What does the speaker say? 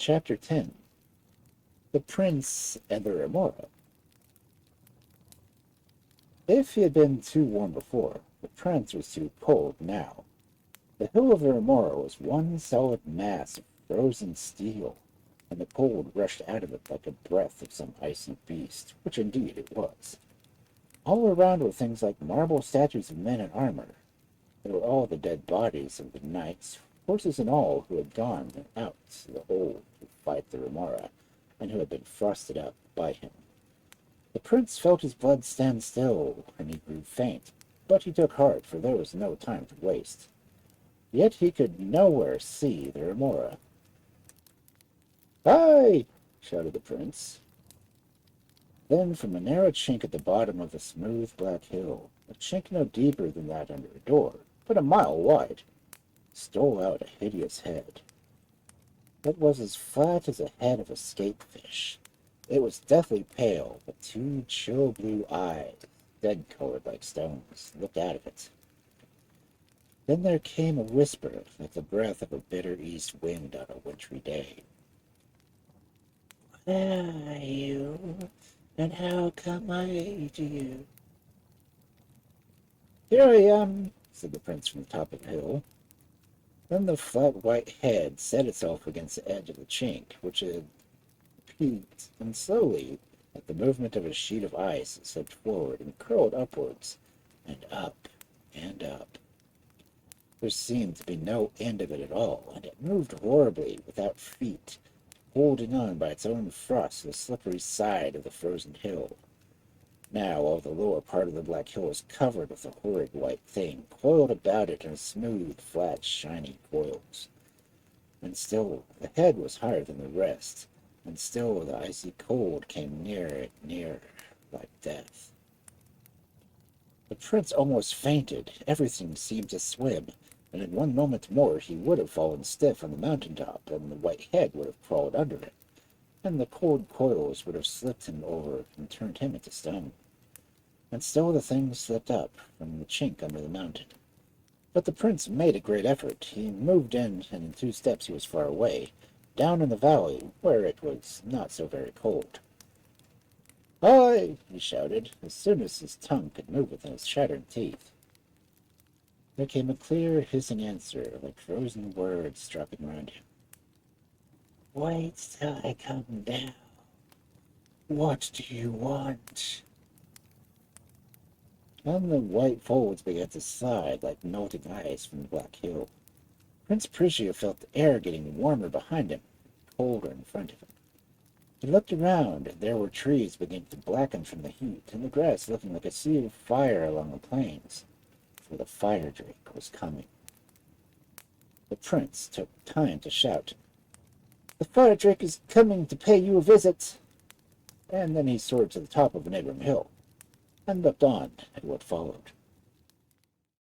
Chapter 10. The Prince and the Remora. If he had been too warm before, the prince was too cold now. The hill of the Remora was one solid mass of frozen steel, and the cold rushed out of it like a breath of some icy beast, which indeed it was. All around were things like marble statues of men in armor. They were all the dead bodies of the knights, horses and all, who had gone out to the hold to fight the Remora, and who had been frosted up by him. The prince felt his blood stand still, and he grew faint, but he took heart, for there was no time to waste. Yet he could nowhere see the Remora. "Hi!" shouted the prince. Then, from a narrow chink at the bottom of the smooth black hill, a chink no deeper than that under a door, but a mile wide, stole out a hideous head. It was as flat as a head of a skatefish. It was deathly pale, but two chill blue eyes, dead-colored like stones, looked out of it. Then there came a whisper, like the breath of a bitter east wind on a wintry day. "What are you, and how come I aid you?" "Here I am," said the prince from the top of the hill. Then the flat white head set itself against the edge of the chink, which had peaked, and slowly, like the movement of a sheet of ice, it slipped forward and curled upwards, and up, and up. There seemed to be no end of it at all, and it moved horribly, without feet, holding on by its own frost to the slippery side of the frozen hill. Now all the lower part of the black hill was covered with a horrid white thing, coiled about it in smooth, flat, shiny coils. And still the head was higher than the rest, and still the icy cold came nearer and nearer, like death. The prince almost fainted. Everything seemed to swim, and in one moment more he would have fallen stiff on the mountain top, and the white head would have crawled under it, and the cold coils would have slipped him over and turned him into stone. And still the thing slipped up from the chink under the mountain. But the prince made a great effort. He moved in, and in 2 steps he was far away, down in the valley, where it was not so very cold. "Hi!" he shouted, as soon as his tongue could move within his shattered teeth. There came a clear, hissing answer, like frozen words dropping around him. "Wait till I come down. What do you want?" And the white folds began to slide like melting ice from the black hill. Prince Prigio felt the air getting warmer behind him, colder in front of him. He looked around, and there were trees beginning to blacken from the heat, and the grass looking like a sea of fire along the plains, for the Firedrake was coming. The prince took time to shout, "The Firedrake is coming to pay you a visit!" And then he soared to the top of a neighboring hill, and looked on at what followed.